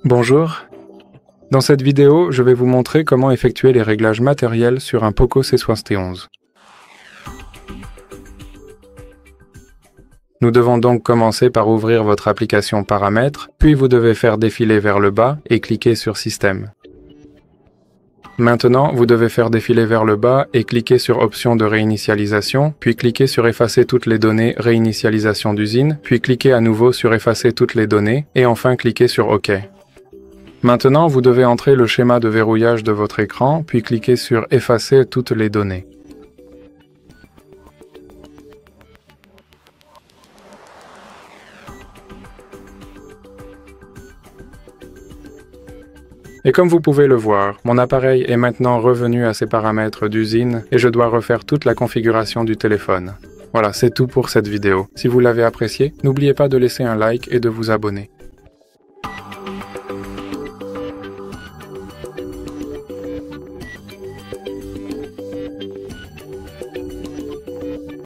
Bonjour. Dans cette vidéo, je vais vous montrer comment effectuer les réglages matériels sur un Poco C71. Nous devons donc commencer par ouvrir votre application Paramètres, puis vous devez faire défiler vers le bas et cliquer sur Système. Maintenant, vous devez faire défiler vers le bas et cliquer sur Options de réinitialisation, puis cliquer sur Effacer toutes les données, réinitialisation d'usine, puis cliquer à nouveau sur Effacer toutes les données, et enfin cliquer sur OK. Maintenant, vous devez entrer le schéma de verrouillage de votre écran, puis cliquer sur Effacer toutes les données. Et comme vous pouvez le voir, mon appareil est maintenant revenu à ses paramètres d'usine et je dois refaire toute la configuration du téléphone. Voilà, c'est tout pour cette vidéo. Si vous l'avez appréciée, n'oubliez pas de laisser un like et de vous abonner.